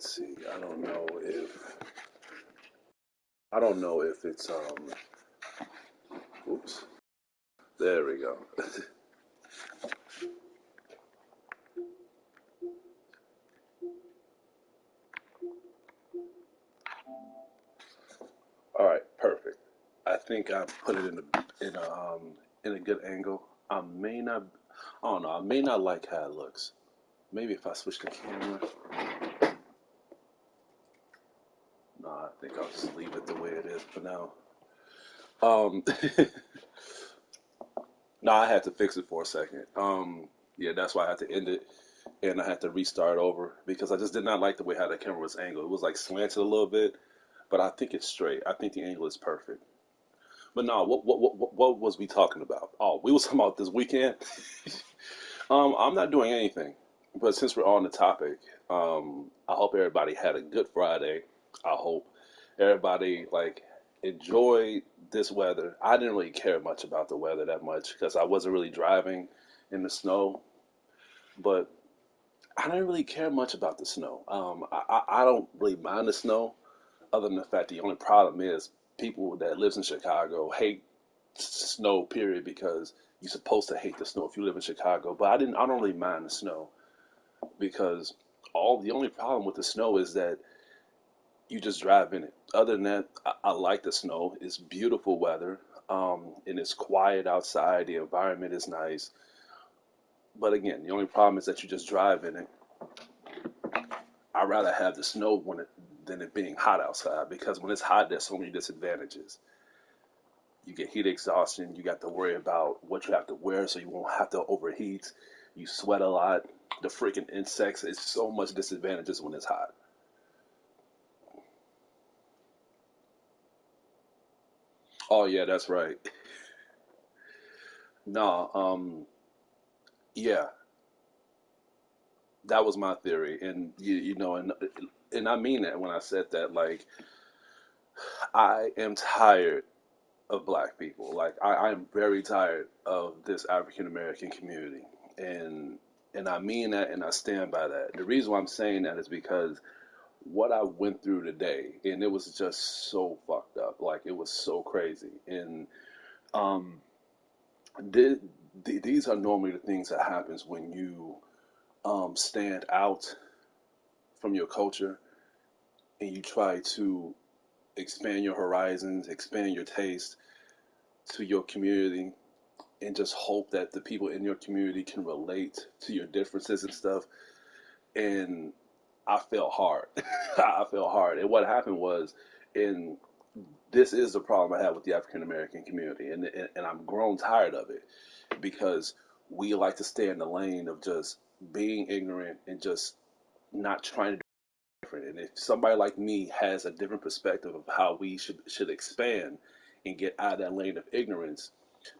let's see. I don't know if it's oops. There we go. All right, perfect. I think I put it in a good angle. I may not I don't know, I may not like how it looks. Maybe if I switch the camera. No, I think I'll just leave it the way it is for now. Um no, I had to fix it for a second. Yeah, that's why I had to end it and I had to restart over because I just did not like the way how the camera was angled. It was like slanted a little bit, but I think it's straight. I think the angle is perfect. But no, what was we talking about? Oh, we was talking about this weekend. I'm not doing anything, but since we're on the topic, I hope everybody had a good Friday. I hope everybody like enjoyed this weather. I didn't really care much about the weather that much because I wasn't really driving in the snow, but I didn't really care much about the snow. I don't really mind the snow, other than the fact the only problem is people that lives in Chicago hate snow. Period, because you're supposed to hate the snow if you live in Chicago. But I don't really mind the snow because all the only problem with the snow is that you just drive in it. Other than that, I like the snow. It's beautiful weather, and it's quiet outside. The environment is nice. But again, the only problem is that you just drive in it. I'd rather have the snow than it being hot outside because when it's hot, there's so many disadvantages. You get heat exhaustion. You got to worry about what you have to wear so you won't have to overheat. You sweat a lot. The freaking insects. It's so much disadvantages when it's hot. Oh yeah, that's right. No, yeah, that was my theory, and and I mean that when I said that. Like, I am tired of black people. Like, I am very tired of this African American community, and I mean that, and I stand by that. The reason why I'm saying that is because what I went through today, and it was just so fucked up. Like, it was so crazy, and um, th- these are normally the things that happens when you stand out from your culture and you try to expand your horizons, expand your taste to your community, and just hope that the people in your community can relate to your differences and stuff. And I felt hard. I felt hard. And what happened was, and this is the problem I have with the African American community, and I'm grown tired of it because we like to stay in the lane of just being ignorant and just not trying to do different. And if somebody like me has a different perspective of how we should expand and get out of that lane of ignorance,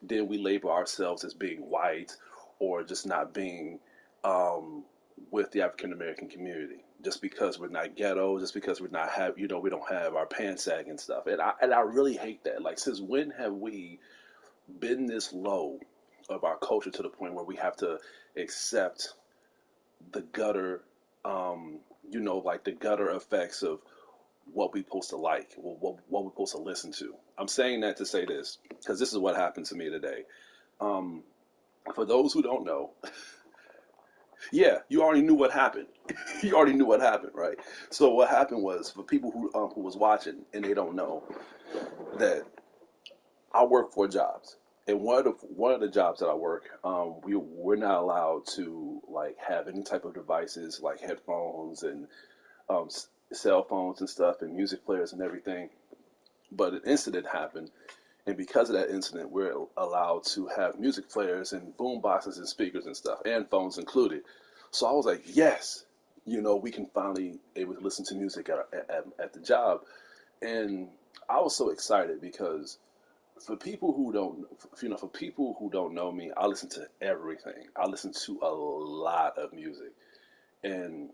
then we label ourselves as being white or just not being um, with the African American community. Just because we're not ghetto, just because we're not have we don't have our pants sag and stuff. And I really hate that. Like, since when have we been this low of our culture to the point where we have to accept the gutter, like the gutter effects of what we supposed to like, what we supposed to listen to. I'm saying that to say this because this is what happened to me today. Um, for those who don't know, yeah, you already knew what happened. You already knew what happened, right? So what happened was for people who was watching and they don't know that I work 4 jobs, and one of the jobs that I work, we're not allowed to like have any type of devices like headphones and cell phones and stuff and music players and everything. But an incident happened, and because of that incident, we're allowed to have music players and boom boxes and speakers and stuff, and phones included. So I was like, yes, we can finally able to listen to music at the job, and I was so excited because for people who don't know me, I listen to everything. I listen to a lot of music, and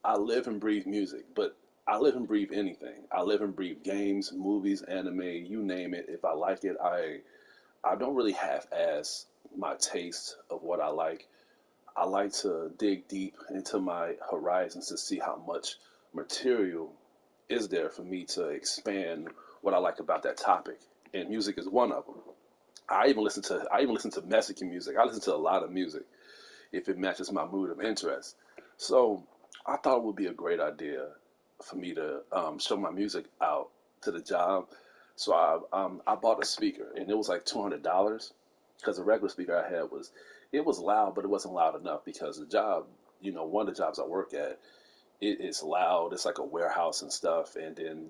I live and breathe music, but I live and breathe anything. I live and breathe games, movies, anime, you name it. If I like it, I don't really half-ass my taste of what I like. I like to dig deep into my horizons to see how much material is there for me to expand what I like about that topic, and music is one of them. I even listen to Mexican music. I listen to a lot of music if it matches my mood of interest. So I thought it would be a great idea for me to show my music out to the job. So I bought a speaker, and it was like $200 because the regular speaker I had was, it was loud, but it wasn't loud enough because the job, one of the jobs I work at, it's loud. It's like a warehouse and stuff, and then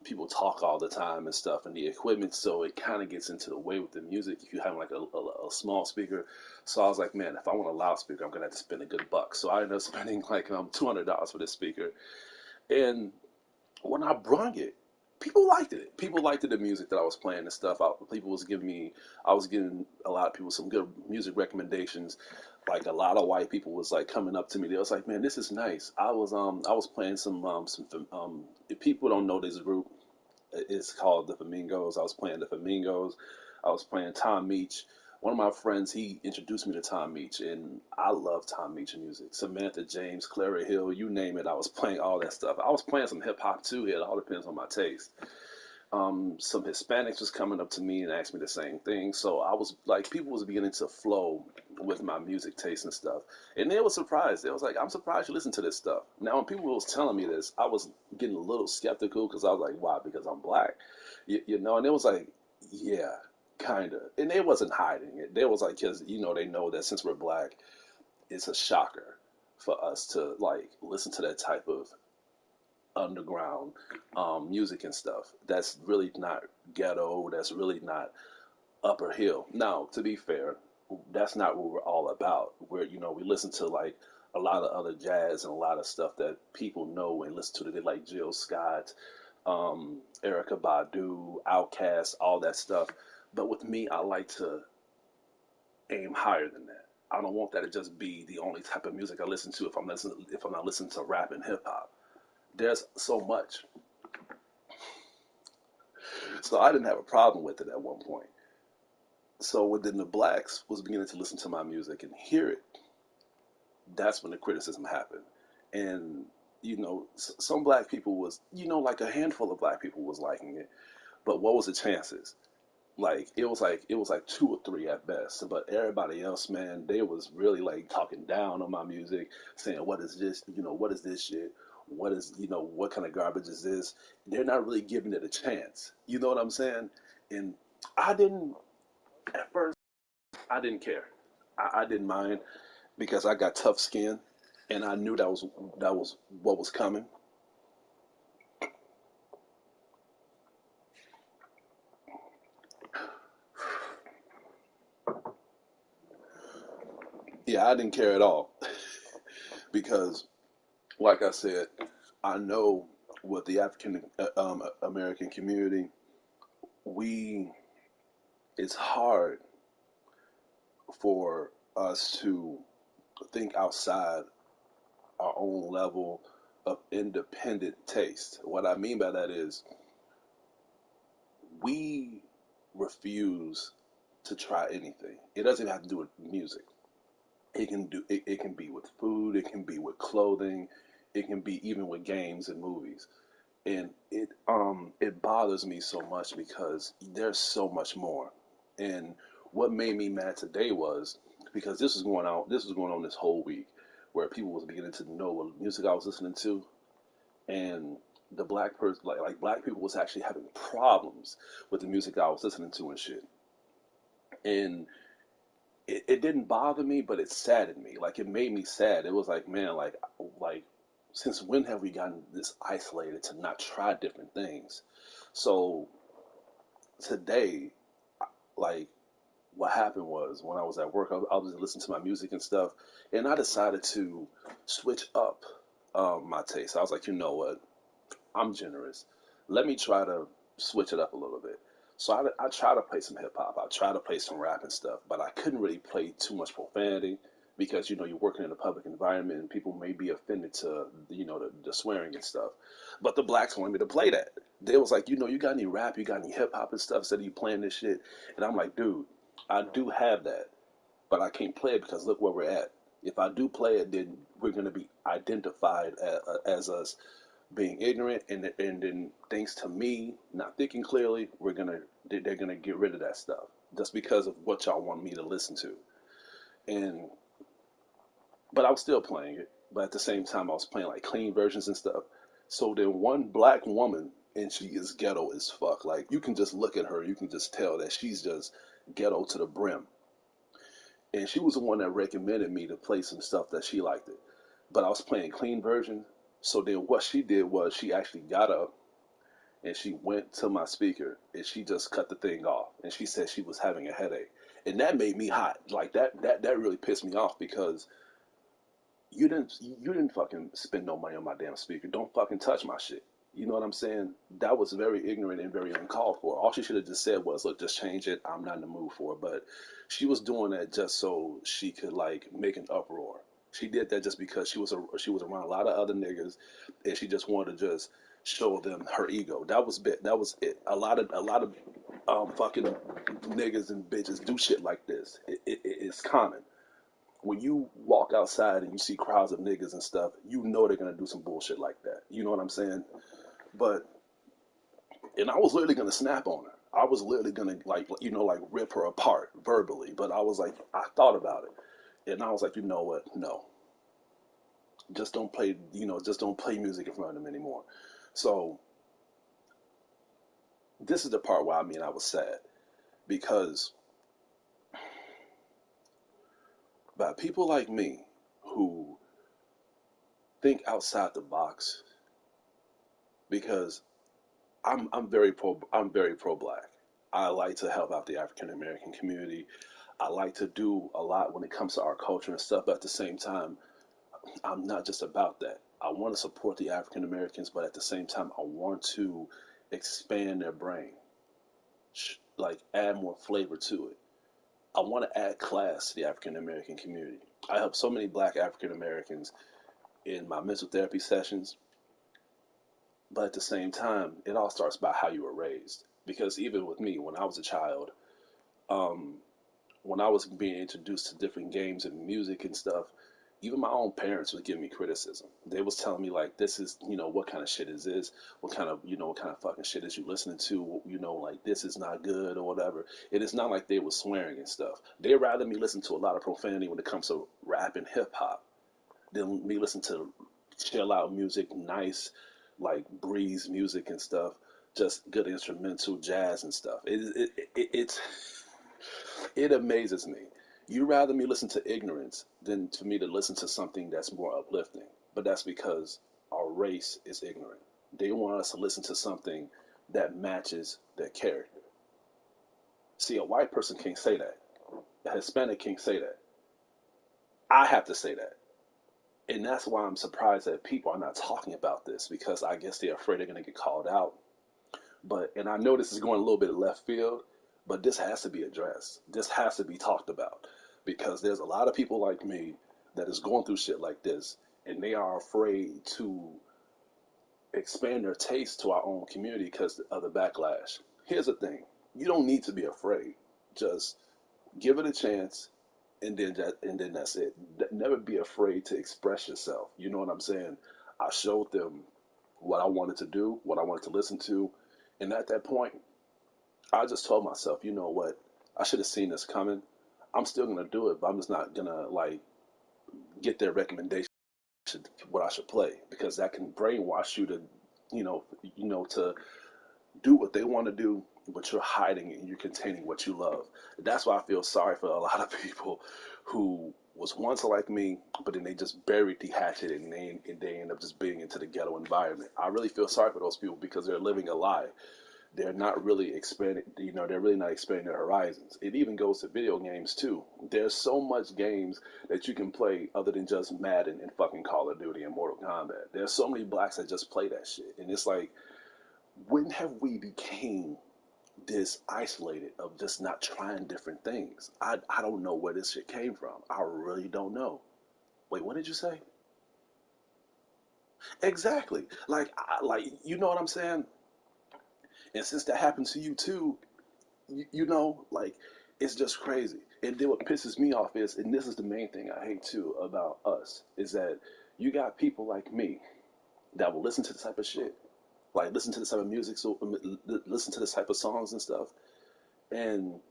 people talk all the time and stuff, and the equipment, so it kind of gets into the way with the music if you have like a small speaker. So I was like, man, if I want a loudspeaker, I'm gonna have to spend a good buck. So I ended up spending like $200 for this speaker, and when I brung it, people liked it. People liked the music that I was playing and stuff. I was giving a lot of people some good music recommendations. Like a lot of white people was like coming up to me. They was like, "Man, this is nice." I was playing some. If people don't know this group, it's called the Flamingos. I was playing the Flamingos. I was playing Tom Meach. One of my friends, he introduced me to Tom Meach, and I love Tom Meach music. Samantha James, Clara Hill, you name it. I was playing all that stuff. I was playing some hip hop too. It all depends on my taste. Some Hispanics was coming up to me and asked me the same thing. So I was like, people was beginning to flow with my music taste and stuff. And they was surprised. They was like, I'm surprised you listen to this stuff. Now, when people was telling me this, I was getting a little skeptical because I was like, why? Because I'm black, and it was like, yeah, kind of. And they wasn't hiding it. They was like, because, they know that since we're black, it's a shocker for us to like listen to that type of underground music and stuff. That's really not ghetto. That's really not upper hill. Now, to be fair, that's not what we're all about. We listen to like a lot of other jazz and a lot of stuff that people know and listen to. They like Jill Scott, Erica Badu, Outkast, all that stuff. But with me, I like to aim higher than that. I don't want that to just be the only type of music I listen to if I'm not listening to rap and hip hop. There's so much. So I didn't have a problem with it at one point. So when the blacks was beginning to listen to my music and hear it, that's when the criticism happened. And some black people was, like a handful of black people was liking it, but what was the chances? Like it was like two or three at best. But everybody else, man, they was really like talking down on my music, saying, "What is this? What is this shit? What kind of garbage is this?" They're not really giving it a chance. You know what I'm saying? And I didn't at first. I didn't care. I didn't mind because I got tough skin, and I knew that was what was coming. Yeah, I didn't care at all because, like I said, I know what the African American community, we it's hard for us to think outside our own level of independent taste. What I mean by that is we refuse to try anything. It doesn't have to do with music. It can be with food, it can be with clothing, it can be even with games and movies. And it bothers me so much because there's so much more. And what made me mad today was because this was going on this whole week where people was beginning to know what music I was listening to, and the black person, like black people was actually having problems with the music I was listening to and shit. And it didn't bother me, but it saddened me. Like it made me sad. It was like, man, like since when have we gotten this isolated to not try different things? So today, like what happened was when I was at work, I was listening to my music and stuff, and I decided to switch up my taste. I was like, you know what? I'm generous. Let me try to switch it up a little bit. So I try to play some hip hop. I try to play some rap and stuff, but I couldn't really play too much profanity because you're working in a public environment and people may be offended to the swearing and stuff. But the blacks wanted me to play that. They was like, you got any rap, you got any hip hop and stuff? Instead of you playing this shit, and I'm like, dude, I do have that, but I can't play it because look where we're at. If I do play it, then we're going to be identified as us being ignorant, and then thanks to me not thinking clearly, they're gonna get rid of that stuff just because of what y'all want me to listen to. And but I was still playing it, but at the same time I was playing like clean versions and stuff. So then one black woman, and she is ghetto as fuck. Like you can just look at her, you can just tell that she's just ghetto to the brim. And she was the one that recommended me to play some stuff that she liked it. But I was playing clean version. So then what she did was she actually got up and she went to my speaker and she just cut the thing off. And she said she was having a headache. And that made me hot. Like that really pissed me off because you didn't fucking spend no money on my damn speaker. Don't fucking touch my shit. You know what I'm saying? That was very ignorant and very uncalled for. All she should have just said was, "Look, just change it. I'm not in the mood for it." But she was doing that just so she could like make an uproar. She did that just because she was around a lot of other niggas, and she just wanted to just show them her ego. That was bit. That was it. A lot of fucking niggas and bitches do shit like this. It's common when you walk outside and you see crowds of niggas and stuff, you know they're gonna do some bullshit like that. You know what I'm saying? But and I was literally gonna snap on her. I was literally gonna like rip her apart verbally. But I was like, I thought about it, and I was like, you know what? No, just don't play. Just don't play music in front of them anymore. So this is the part where I was sad because by people like me who think outside the box because I'm very pro black. I like to help out the African American community. I like to do a lot when it comes to our culture and stuff, but at the same time, I'm not just about that. I want to support the African Americans, but at the same time, I want to expand their brain, like add more flavor to it. I want to add class to the African American community. I help so many black African Americans in my mental therapy sessions, but at the same time, it all starts by how you were raised. Because even with me, when I was a child, um, when I was being introduced to different games and music and stuff, even my own parents would give me criticism. They was telling me like, this is, what kind of shit is this? What kind of fucking shit is you listening to? Like this is not good or whatever. It is not like they were swearing and stuff. They'd rather me listen to a lot of profanity when it comes to rap and hip hop than me listen to chill out music, nice like breeze music and stuff, just good instrumental jazz and stuff. It amazes me. You rather me listen to ignorance than to me to listen to something that's more uplifting. But that's because our race is ignorant. They want us to listen to something that matches their character. See, a white person can't say that. A Hispanic can't say that. I have to say that. And that's why I'm surprised that people are not talking about this because I guess they're afraid they're going to get called out. And I know this is going a little bit left field, but this has to be addressed. This has to be talked about because there's a lot of people like me that is going through shit like this, and they are afraid to expand their taste to our own community because of the backlash. Here's the thing: you don't need to be afraid. Just give it a chance, and then that's it. Never be afraid to express yourself. You know what I'm saying? I showed them what I wanted to do, what I wanted to listen to, and at that point, I just told myself, you know what? I should have seen this coming. I'm still gonna do it, but I'm just not gonna like get their recommendation what I should play because that can brainwash you to, to do what they want to do, but you're hiding it and you're containing what you love. That's why I feel sorry for a lot of people who was once like me, but then they just buried the hatchet and they end up just being into the ghetto environment. I really feel sorry for those people because they're living a lie. They're not really expanding, they're really not expanding their horizons. It even goes to video games too. There's so much games that you can play other than just Madden and fucking Call of Duty and Mortal Kombat. There's so many blacks that just play that shit. And it's like, when have we became this isolated of just not trying different things? I don't know where this shit came from. I really don't know. Wait, what did you say? Exactly. Like you know what I'm saying? And since that happened to you too, like it's just crazy. And then what pisses me off is, and this is the main thing I hate too about us, is that you got people like me that will listen to this type of shit, like listen to this type of music, so listen to this type of songs and stuff. And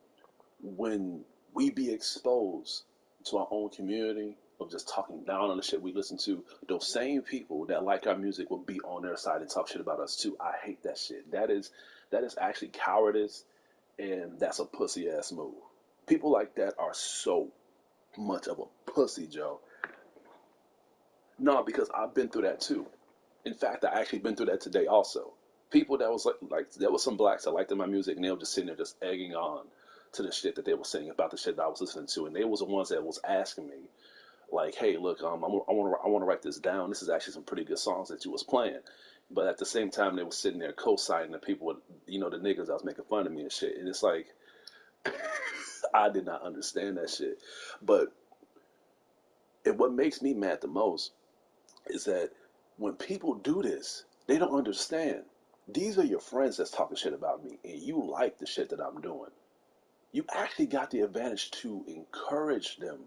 when we be exposed to our own community of just talking down on the shit we listen to, those same people that like our music will be on their side and talk shit about us too. I hate that shit. That is actually cowardice, and that's a pussy ass move. People like that are so much of a pussy, Joe. No, because I've been through that too. In fact, I actually been through that today also. People that was like there was some blacks that liked my music, and they were just sitting there just egging on to the shit that they were saying about the shit that I was listening to, and they was the ones that was asking me like, "Hey, look, I want to write this down. This is actually some pretty good songs that you was playing." But at the same time, they were sitting there co-signing the people with, the niggas that was making fun of me and shit. And it's like, I did not understand that shit. But what makes me mad the most is that when people do this, they don't understand. These are your friends that's talking shit about me, and you like the shit that I'm doing. You actually got the advantage to encourage them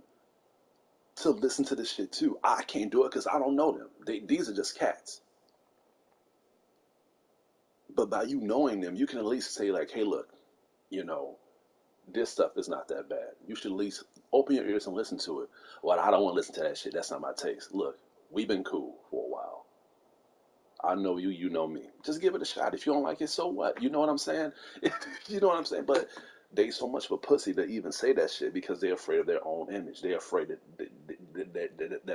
to listen to this shit too. I can't do it because I don't know them. These are just cats. But by you knowing them, you can at least say like, "Hey, look, you know, this stuff is not that bad. You should at least open your ears and listen to it." Well, I don't want to listen to that shit. That's not my taste. Look, we've been cool for a while. I know you, you know me. Just give it a shot. If you don't like it, so what? You know what I'm saying? You know what I'm saying? But they so much of a pussy to even say that shit because they're afraid of their own image. They're afraid that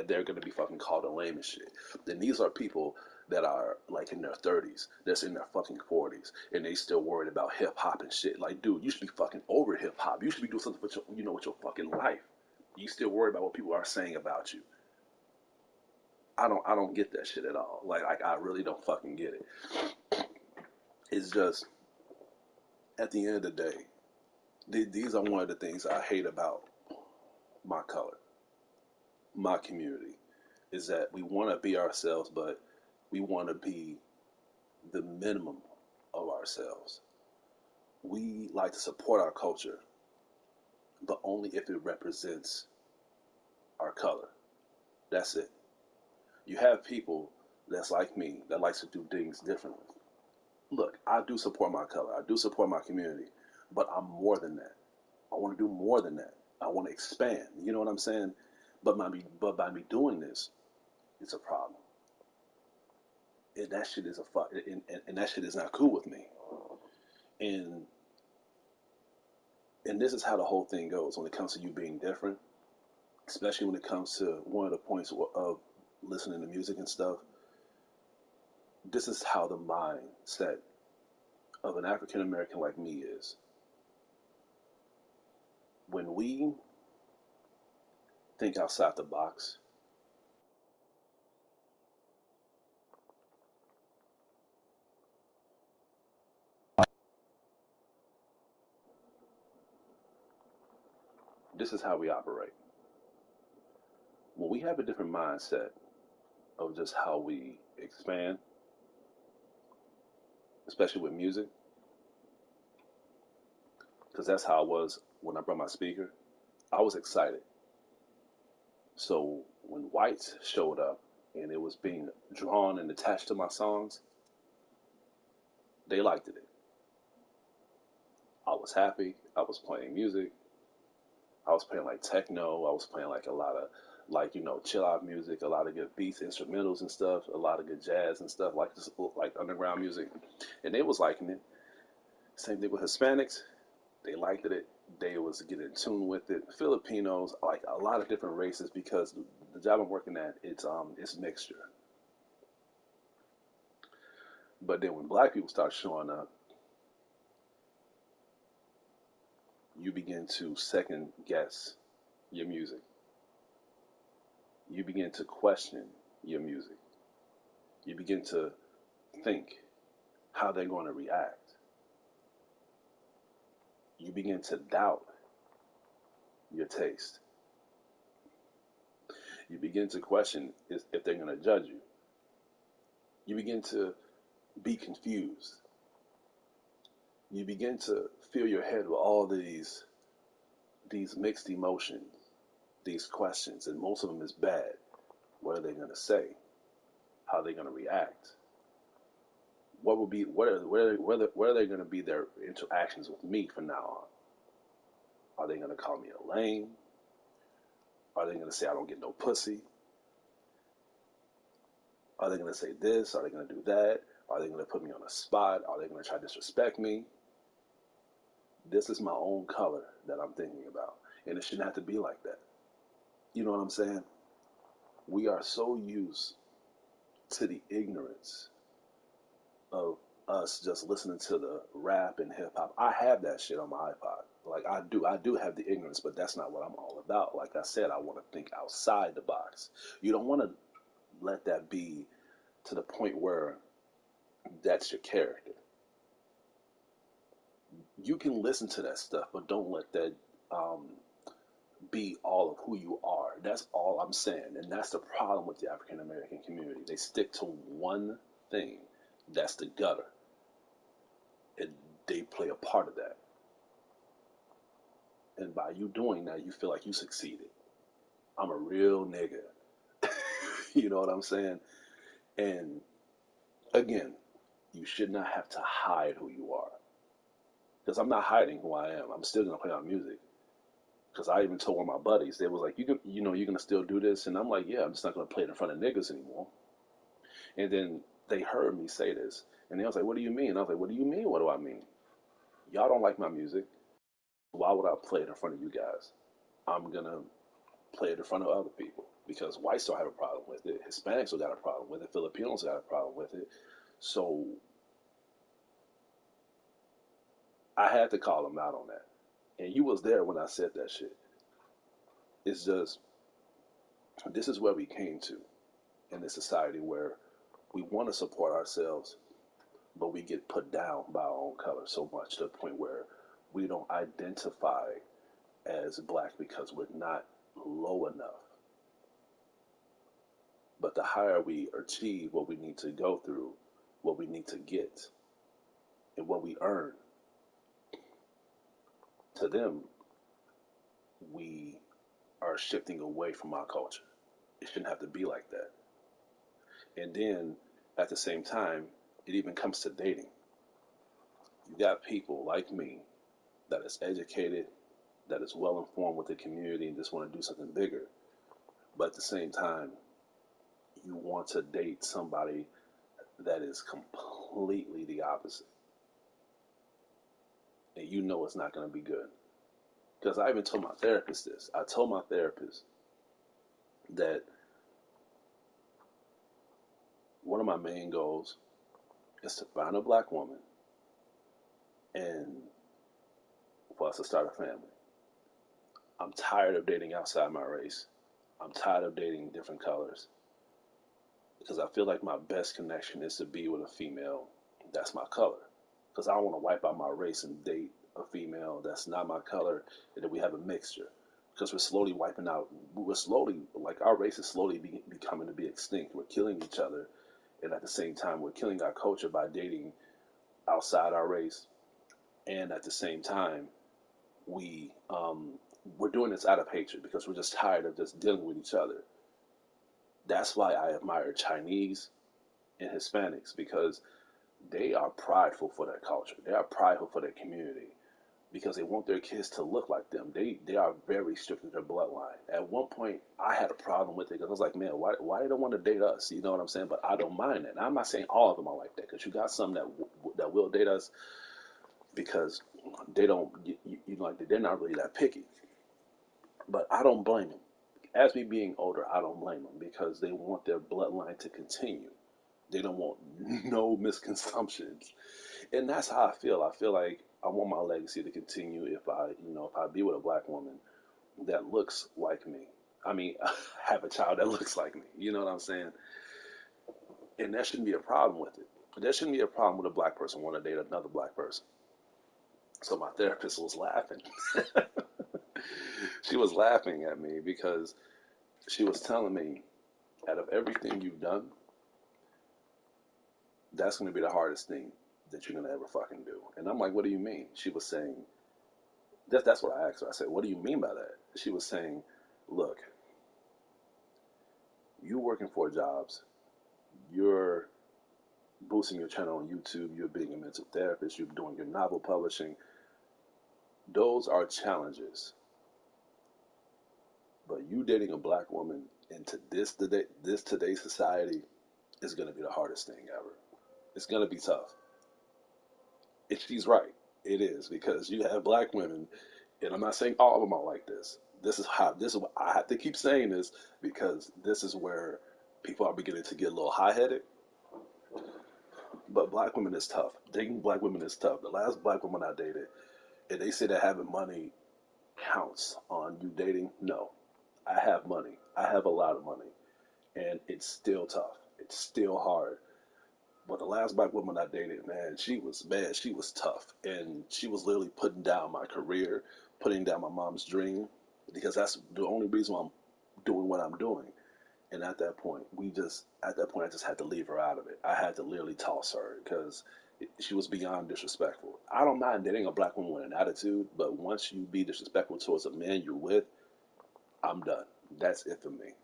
they're going to be fucking called a lame and shit. Then these are people that are like in their 30s, that's in their fucking 40s, and they still worried about hip hop and shit. Like, dude, you should be fucking over hip hop. You should be doing something with your fucking life. You still worry about what people are saying about you. I don't get that shit at all. Like I really don't fucking get it. It's just at the end of the day, these are one of the things I hate about my color, my community, is that we want to be ourselves, but we want to be the minimum of ourselves. We like to support our culture, but only if it represents our color. That's it. You have people that's like me that likes to do things differently. Look, I do support my color. I do support my community, but I'm more than that. I want to do more than that. I want to expand. You know what I'm saying? But by me doing this, it's a problem. And that shit is a fuck. And that shit is not cool with me. And and this is how the whole thing goes when it comes to you being different, especially when it comes to one of the points of listening to music and stuff. This is how the mindset of an African American like me is. When we think outside the box, this is how we operate. When we have a different mindset of just how we expand, especially with music, because that's how I was when I brought my speaker. I was excited. So when whites showed up and it was being drawn and attached to my songs, they liked it. I was happy. I was playing music. I was playing like techno. I was playing like a lot of like chill out music, a lot of good beats, instrumentals and stuff, a lot of good jazz and stuff like just like underground music, and they was liking it. Same thing with Hispanics. They liked it. They was getting in tune with it. Filipinos, like a lot of different races, because the job I'm working at, it's mixture. But then when black people start showing up, you begin to second guess your music. You begin to question your music. You begin to think how they're going to react. You begin to doubt your taste. You begin to question if they're going to judge you. You begin to be confused. You begin to fill your head with all these these mixed emotions, these questions, and most of them is bad. What are they going to say? How are they going to react? What will be what are they going to be their interactions with me from now on? Are they going to call me a lame? Are they going to say I don't get no pussy? Are they going to say this? Are they going to do that? Are they going to put me on a spot? Are they going to try to disrespect me? This is my own color that I'm thinking about, and it shouldn't have to be like that. You know what I'm saying? We are so used to the ignorance of us just listening to the rap and hip hop. I have that shit on my iPod. Like I do have the ignorance, but that's not what I'm all about. Like I said, I want to think outside the box. You don't want to let that be to the point where that's your character. You can listen to that stuff, but don't let that um, be all of who you are. That's all I'm saying, and that's the problem with the African American community. They stick to one thing. That's the gutter, and they play a part of that. And by you doing that, you feel like you succeeded. I'm a real nigga. You know what I'm saying? And again, you should not have to hide who you are. Because I'm not hiding who I am. I'm still gonna play my music. Because I even told one of my buddies, they was like, you're gonna still do this, and I'm like, yeah, I'm just not gonna play it in front of niggas anymore. And then they heard me say this, and they was like, what do you mean? And I was like, what do you mean? What do I mean? Y'all don't like my music. Why would I play it in front of you guys? I'm gonna play it in front of other people because whites don't have a problem with it, Hispanics don't got a problem with it, Filipinos got a problem with it. So I had to call them out on that. And you was there when I said that shit. It's just this is where we came to in this society where we want to support ourselves, but we get put down by our own color so much to the point where we don't identify as black because we're not low enough. But the higher we achieve what we need to go through, what we need to get, and what we earn, to them, we are shifting away from our culture. It shouldn't have to be like that. And then at the same time, it even comes to dating. You got people like me that is educated, that is well informed with the community and just want to do something bigger. But at the same time, you want to date somebody that is completely the opposite. And you know it's not going to be good. Because I even told my therapist this. I told my therapist that one of my main goals is to find a black woman and for us to start a family. I'm tired of dating outside my race. I'm tired of dating different colors because I feel like my best connection is to be with a female that's my color. Because I don't want to wipe out my race and date a female that's not my color and then we have a mixture. Because we're slowly wiping out, we're slowly, like our race is slowly becoming to be extinct. We're killing each other, and at the same time, we're killing our culture by dating outside our race. And at the same time, we we're doing this out of hatred because we're just tired of just dealing with each other. That's why I admire Chinese and Hispanics because they are prideful for their culture. They are prideful for their community because they want their kids to look like them. They are very strict with their bloodline. At one point, I had a problem with it because I was like, man, why they don't want to date us? You know what I'm saying? But I don't mind that. And I'm not saying all of them are like that because you got some that will date us because they don't, you know, like they're not really that picky. But I don't blame them. As me being older, I don't blame them because they want their bloodline to continue. They don't want no misconceptions, and that's how I feel. I feel like I want my legacy to continue if if I be with a black woman that looks like me. I mean, have a child that looks like me. You know what I'm saying? And that shouldn't be a problem with it. There shouldn't be a problem with a black person wanting to date another black person. So my therapist was laughing. She was laughing at me because she was telling me, out of everything you've done, that's going to be the hardest thing that you're going to ever fucking do. And I'm like, what do you mean? She was saying, That's what I asked her. I said, "What do you mean by that?" She was saying, "Look, you working 4 jobs, you're boosting your channel on YouTube, you're being a mental therapist, you're doing your novel publishing. Those are challenges. But you dating a black woman into this today's society is going to be the hardest thing ever. It's going to be tough." And she's right. It is because you have black women, and I'm not saying all of them are like this. This is what I have to keep saying this because this is where people are beginning to get a little high headed. But black women is tough. Dating black women is tough. The last black woman I dated, and they say that having money counts on you dating. No, I have money. I have a lot of money, and it's still tough. It's still hard. But the last black woman I dated, man, she was tough, and she was literally putting down my career, putting down my mom's dream, because that's the only reason why I'm doing what I'm doing. And at that point, I just had to leave her out of it. I had to literally toss her because she was beyond disrespectful. I don't mind dating a black woman with an attitude, but once you be disrespectful towards a man you're with, I'm done. That's it for me.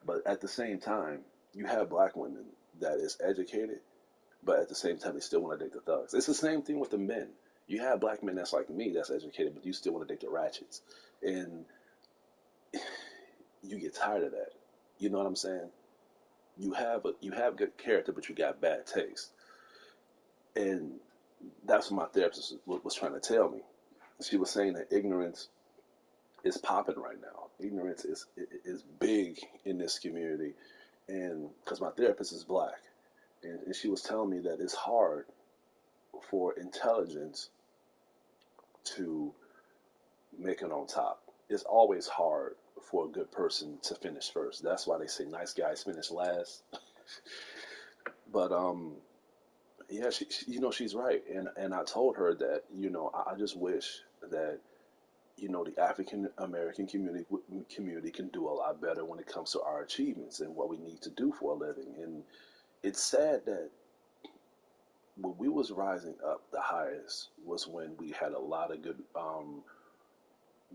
But at the same time, you have black women that is educated, but at the same time, they still want to date the thugs. It's the same thing with the men. You have black men that's like me, that's educated, but you still want to date the ratchets, and you get tired of that. You know what I'm saying? You have good character, but you got bad taste, and that's what my therapist was trying to tell me. She was saying that ignorance is popping right now. Ignorance is big in this community, and because my therapist is black, and she was telling me that it's hard for intelligence to make it on top. It's always hard for a good person to finish first. That's why they say nice guys finish last. But yeah, she's right, and I told her that I just wish that the African American community can do a lot better when it comes to our achievements and what we need to do for a living. And it's sad that when we was rising up the highest was when we had a lot of good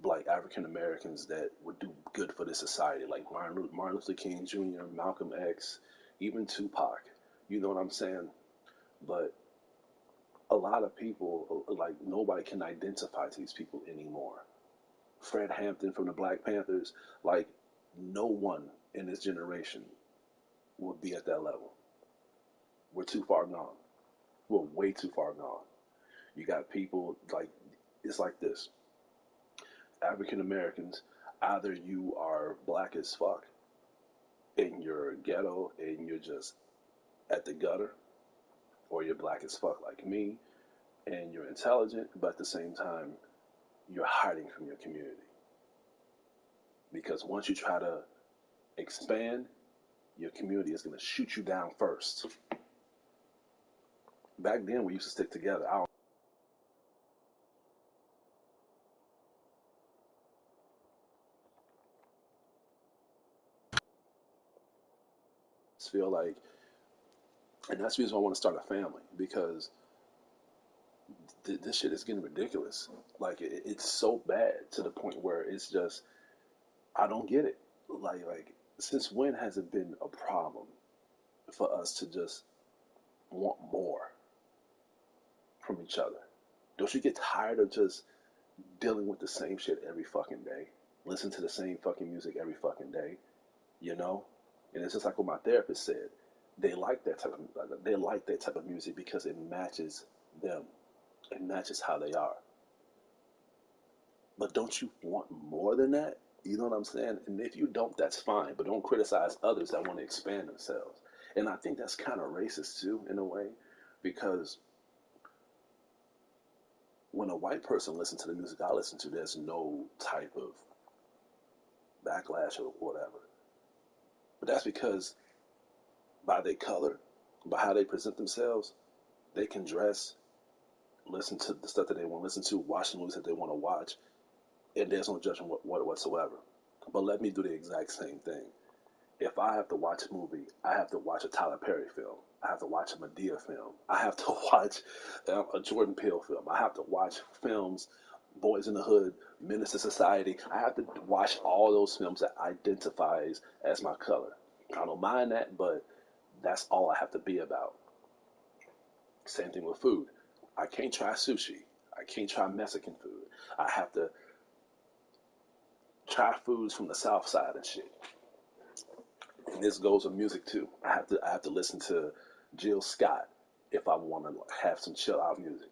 black African Americans that would do good for the society, like Martin Luther King Jr., Malcolm X, even Tupac. You know what I'm saying? But a lot of people, like nobody can identify to these people anymore. Fred Hampton from the Black Panthers, like no one in this generation will be at that level. We're too far gone. We're way too far gone. You got people like it's like this. African Americans, either you are black as fuck in your ghetto and you're just at the gutter, or you're black as fuck like me and you're intelligent, but at the same time you're hiding from your community. Because once you try to expand, your community is going to shoot you down first. Back then, we used to stick together. I feel like, and that's the reason why I want to start a family because this shit is getting ridiculous. Like it's so bad to the point where it's just I don't get it. Like since when has it been a problem for us to just want more from each other? Don't you get tired of just dealing with the same shit every fucking day? Listen to the same fucking music every fucking day, you know? And it's just like what my therapist said. They like that type of music because it matches them. It matches how they are. But don't you want more than that? You know what I'm saying? And if you don't, that's fine. But don't criticize others that want to expand themselves. And I think that's kind of racist too, in a way, because when a white person listens to the music I listen to, there's no type of backlash or whatever. But that's because by their color, by how they present themselves, they can dress, listen to the stuff that they want to listen to, watch the movies that they want to watch, and there's no judgment whatsoever. But let me do the exact same thing. If I have to watch a movie, I have to watch a Tyler Perry film. I have to watch a Medea film. I have to watch a Jordan Peele film. I have to watch films Boys in the Hood, Menace to Society. I have to watch all those films that identifies as my color. I don't mind that, but that's all I have to be about. Same thing with food. I can't try sushi. I can't try Mexican food. I have to try foods from the South Side and shit. And this goes with music too. I have to listen to Jill Scott if I want to have some chill out music.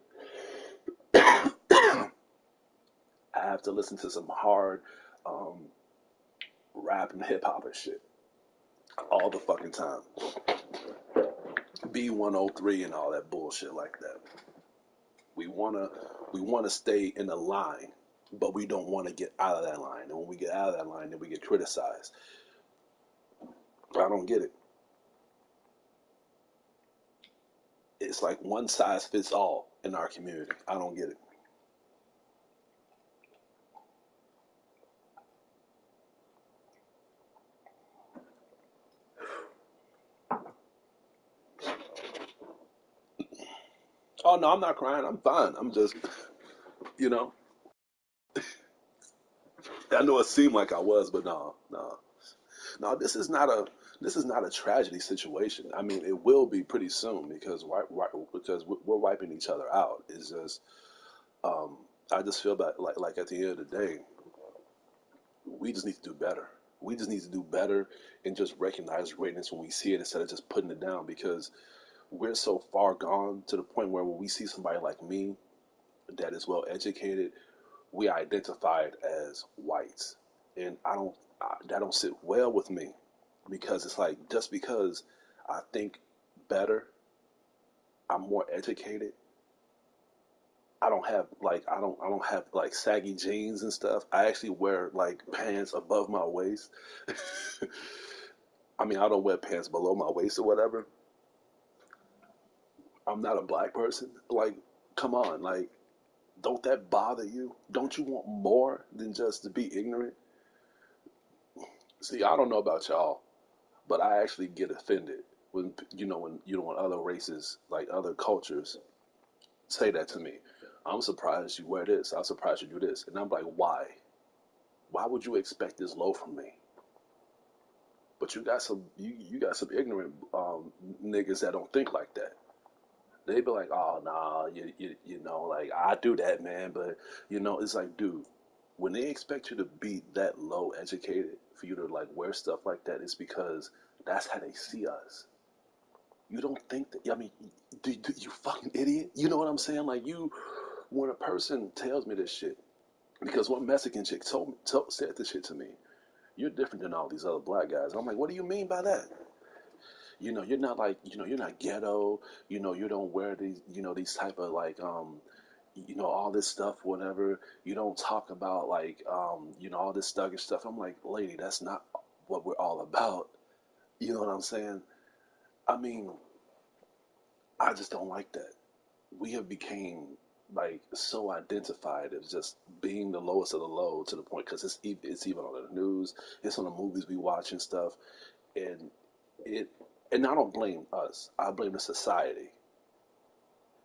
I have to listen to some hard um, rap and hip hop and shit all the fucking time. B103 and all that bullshit like that. We wanna we wanna stay in the line, but we don't want to get out of that line. And when we get out of that line, then we get criticized. I don't get it. It's like one size fits all in our community. I don't get it. Oh no, I'm not crying. I'm fine. I'm just, you know, I know it seemed like I was, but no, no, no. This is not a tragedy situation. I mean, it will be pretty soon because because we're wiping each other out. It's just, um, I just feel that like at the end of the day, we just need to do better. We just need to do better and just recognize greatness when we see it instead of just putting it down because we're so far gone to the point where when we see somebody like me that is well educated, we identify it as whites, and that don't sit well with me because it's like just because I think better, I'm more educated. I don't have like saggy jeans and stuff. I actually wear like pants above my waist. I mean, I don't wear pants below my waist or whatever. I'm not a black person. Like, come on, like, don't that bother you? Don't you want more than just to be ignorant? See, I don't know about y'all, but I actually get offended when other races, like other cultures, say that to me. I'm surprised you wear this. I'm surprised you do this, and I'm like, why? Why would you expect this low from me? But you got some ignorant niggas that don't think like that. They be like, oh nah, like I do that, man. But it's like, dude, when they expect you to be that low educated for you to like wear stuff like that, it's because that's how they see us. You don't think that? I mean, you fucking idiot. You know what I'm saying? Like when a person tells me this shit, because one Mexican chick said this shit to me. You're different than all these other black guys. And I'm like, what do you mean by that? You're not like, you're not ghetto. You don't wear these type of like, all this stuff, whatever. You don't talk about like, all this thuggish stuff. I'm like, lady, that's not what we're all about. You know what I'm saying? I mean, I just don't like that. We have became like so identified as just being the lowest of the low to the point because it's even on the news, it's on the movies we watch and stuff, and it and I don't blame us. I blame the society,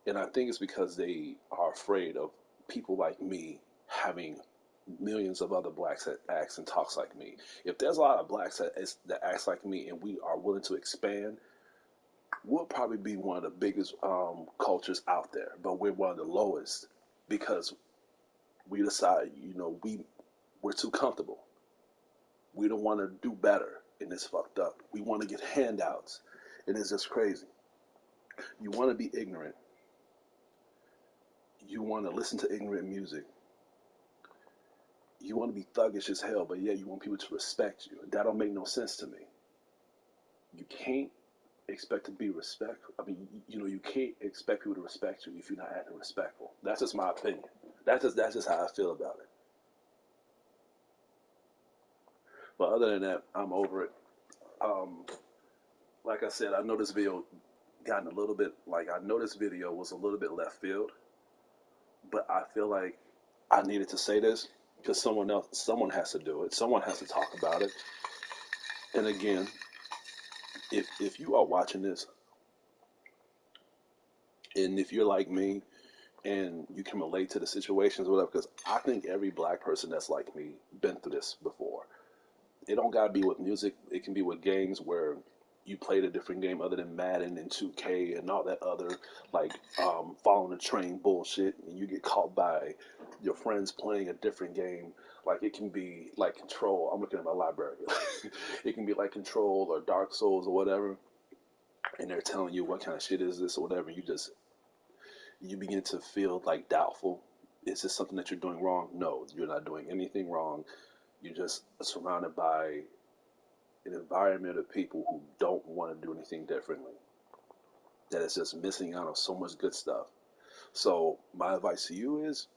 and I think it's because they are afraid of people like me having millions of other blacks that acts and talks like me. If there's a lot of blacks that acts like me and we are willing to expand, we'll probably be one of the biggest cultures out there, but we're one of the lowest because we decide, we're too comfortable. We don't want to do better, and it's fucked up. We want to get handouts, and it's just crazy. You want to be ignorant. You want to listen to ignorant music. You want to be thuggish as hell, but yeah, you want people to respect you. That don't make no sense to me. You can't expect to be respectful. I mean, you can't expect people to respect you if you're not acting respectful. That's just my opinion. That's just how I feel about it. But other than that, I'm over it. Um, like I said, I know this video gotten a little bit like I know this video was a little bit left field, but I feel like I needed to say this because someone has to do it. Someone has to talk about it. And again, if you are watching this, and if you're like me, and you can relate to the situations, or whatever. Because I think every black person that's like me been through this before. It don't gotta be with music. It can be with games where you played a different game other than Madden and 2K and all that other like following the train bullshit, and you get caught by your friends playing a different game. Like it can be like Control. I'm looking at my library. It can be like Control or Dark Souls or whatever, and they're telling you what kind of shit is this or whatever. You begin to feel like doubtful. Is this something that you're doing wrong? No, you're not doing anything wrong. You're just surrounded by an environment of people who don't want to do anything differently. That is just missing out on so much good stuff. So my advice to you is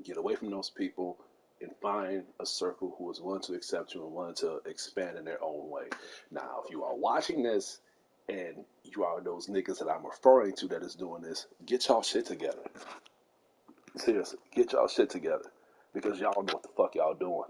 get away from those people and find a circle who is willing to accept you and willing to expand in their own way. Now, if you are watching this and you are those niggas that I'm referring to that is doing this, get y'all shit together. Seriously, get y'all shit together because y'all know what the fuck y'all doing.